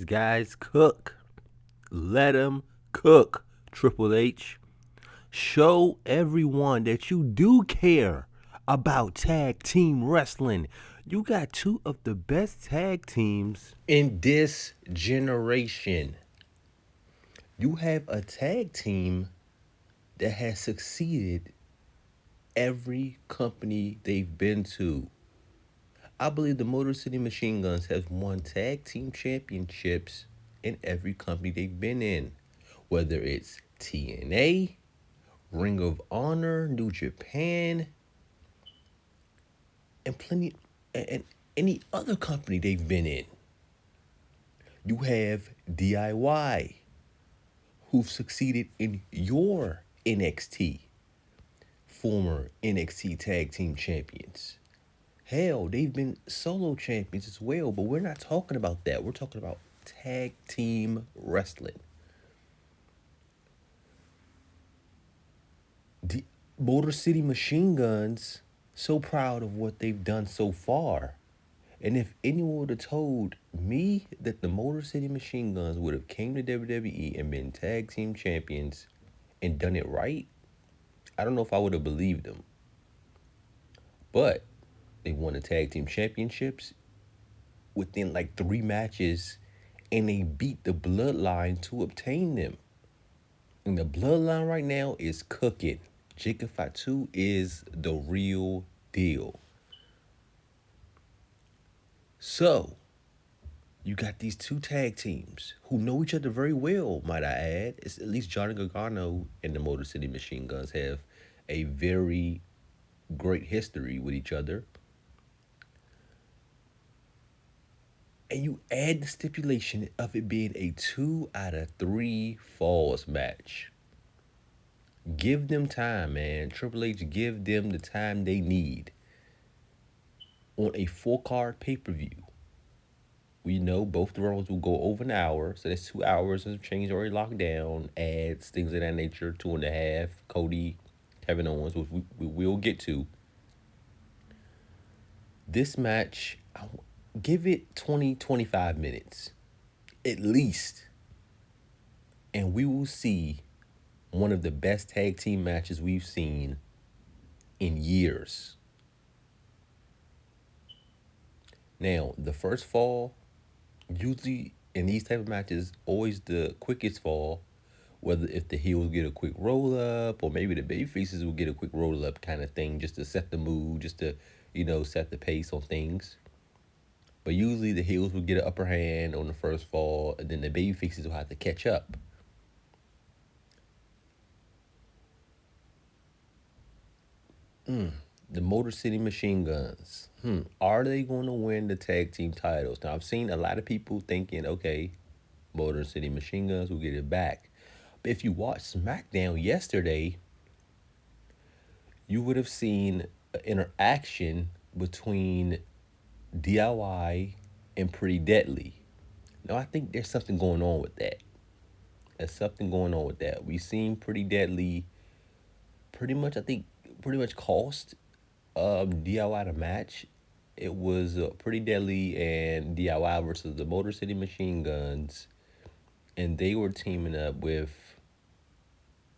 guys cook. Let them cook, Triple H. Show everyone that you do care about tag team wrestling. You got two of the best tag teams in this generation. You have a tag team that has succeeded every company they've been to. I believe the Motor City Machine Guns have won tag team championships in every company they've been in, whether it's TNA, Ring of Honor, New Japan, and plenty and any other company they've been in. You have DIY, who've succeeded in your NXT, former NXT Tag Team Champions. Hell, they've been solo champions as well, but we're not talking about that. We're talking about tag team wrestling. The Motor City Machine Guns, so proud of what they've done so far. And if anyone would have told me that the Motor City Machine Guns would have came to WWE and been tag team champions and done it right, I don't know if I would have believed them. But they won the tag team championships within like 3 matches, and they beat the bloodline to obtain them. And the bloodline right now is cooking. Jacob Fatu is the real deal. So, you got these two tag teams who know each other very well, might I add. It's at least Johnny Gargano and the Motor City Machine Guns have a very great history with each other. And you add the stipulation of it being a 2 out of 3 falls match. Give them time, man. Triple H, give them the time they need. On a 4-card pay-per-view, we know both the rounds will go over an hour, so that's 2 hours of change already locked down, ads, things of that nature, 2.5, Cody, Kevin Owens, which we will get to. This match, give it 20-25 minutes, at least, and we will see one of the best tag team matches we've seen in years. Now, the first fall, usually in these type of matches, always the quickest fall, whether if the heels get a quick roll up or maybe the baby faces will get a quick roll up kind of thing just to set the mood, just to, set the pace on things. But usually the heels will get an upper hand on the first fall, and then the baby faces will have to catch up. The Motor City Machine Guns. Are they going to win the tag team titles? Now, I've seen a lot of people thinking, okay, Motor City Machine Guns will get it back. But if you watched SmackDown yesterday, you would have seen an interaction between DIY and Pretty Deadly. Now, I think there's something going on with that. There's something going on with that. We've seen Pretty Deadly pretty much cost DIY the match. It was Pretty Deadly and DIY versus the Motor City Machine Guns, and they were teaming up with.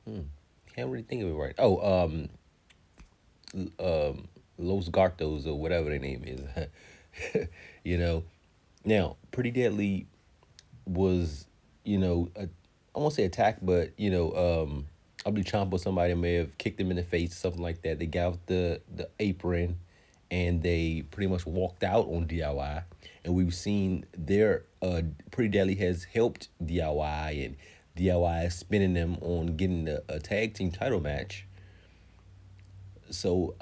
Can't really think of it right. Los Gartos or whatever their name is. Now Pretty Deadly was, I won't say attacked, but I believe Ciampa, somebody may have kicked him in the face, something like that. They got out the apron, and they pretty much walked out on DIY. And we've seen their Pretty Deadly has helped DIY, and DIY is spinning them on getting a tag team title match. So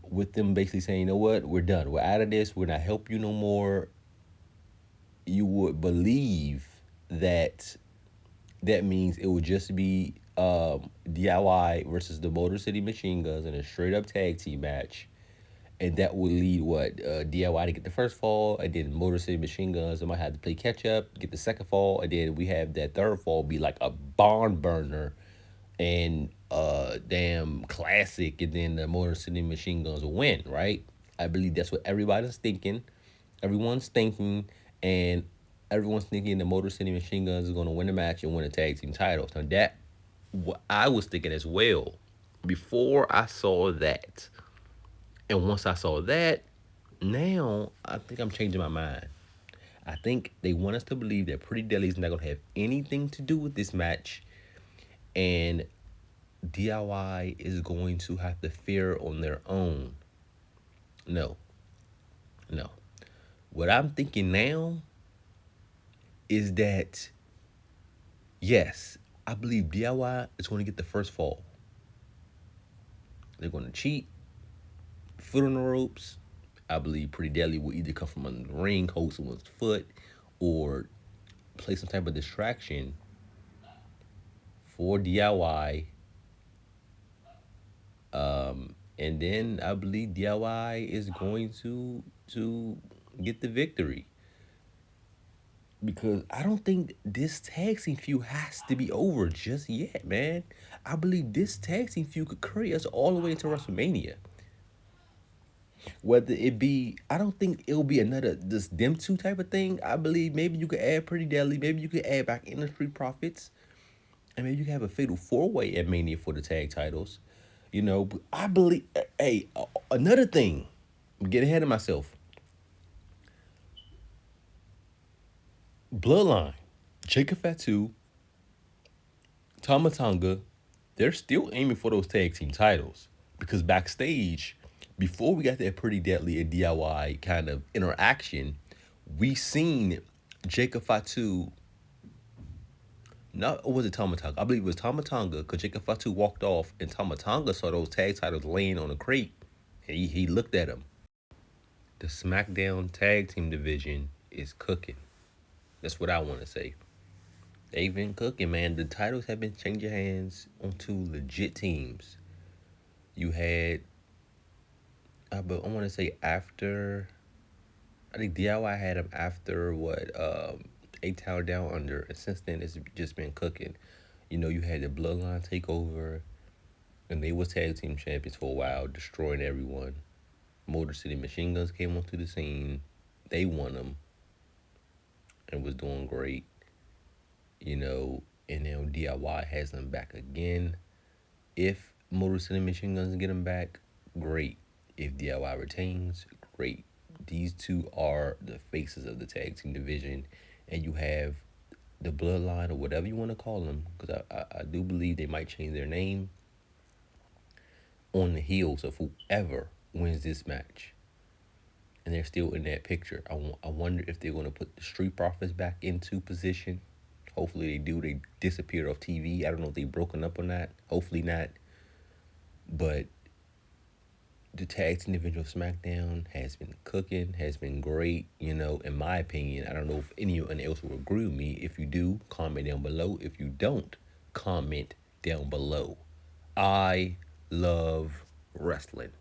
with them basically saying, you know what, we're done. We're out of this. We're not helping you no more. You would believe that means it would just be DIY versus the Motor City Machine Guns in a straight up tag team match. And that would lead DIY to get the first fall, and then Motor City Machine Guns, they might have to play catch up, get the second fall, and then we have that third fall be like a barn burner and damn classic, and then the Motor City Machine Guns will win, right? I believe that's what everybody's thinking. Everyone's thinking, and everyone's thinking the Motor City Machine Guns is going to win the match and win the tag team titles. Now that what I was thinking as well before I saw that, and once I saw that, now I think I'm changing my mind. I think they want us to believe that Pretty Deadly is not going to have anything to do with this match, and DIY is going to have to fare on their own. No, no. What I'm thinking now is that yes, I believe DIY is going to get the first fall. They're going to cheat, foot on the ropes. I believe Pretty Deadly will either come from under the ring, hold someone's foot, or play some type of distraction for DIY. And then I believe DIY is going to get the victory. Because I don't think this tag team feud has to be over just yet, man. I believe this tag team feud could carry us all the way into WrestleMania. Whether it be, I don't think it'll be another just them two type of thing. I believe maybe you could add Pretty Deadly, maybe you could add back in the Street Profits, and maybe you can have a fatal 4-way at Mania for the tag titles. But I believe. Hey, another thing, I'm getting ahead of myself. Bloodline, Jacob Fatu, Tamatanga, they're still aiming for those tag team titles because backstage, before we got that Pretty Deadly and DIY kind of interaction, we seen Jacob Fatu. Not or was it Tamatanga? I believe it was Tamatanga because Jacob Fatu walked off and Tamatanga saw those tag titles laying on a crate. And he looked at them. The SmackDown tag team division is cooking. That's what I want to say. They've been cooking, man. The titles have been changing hands onto legit teams. You had, but I want to say after. I think DIY had him after what, 8 Tower Down Under, and since then it's just been cooking. You had the Bloodline takeover, and they was tag team champions for a while, destroying everyone. Motor City Machine Guns came onto the scene. They won them and was doing great. And now DIY has them back again. If Motor City Machine Guns get them back, great. If DIY retains, great. These two are the faces of the tag team division, and you have the Bloodline or whatever you want to call them, because I do believe they might change their name on the heels of whoever wins this match. And they're still in that picture. I wonder if they're going to put the Street Profits back into position. Hopefully they do. They disappeared off TV. I don't know if they've broken up or not. Hopefully not. But the tag team division of SmackDown has been cooking, has been great, in my opinion. I don't know if anyone else will agree with me. If you do, comment down below. If you don't, comment down below. I love wrestling.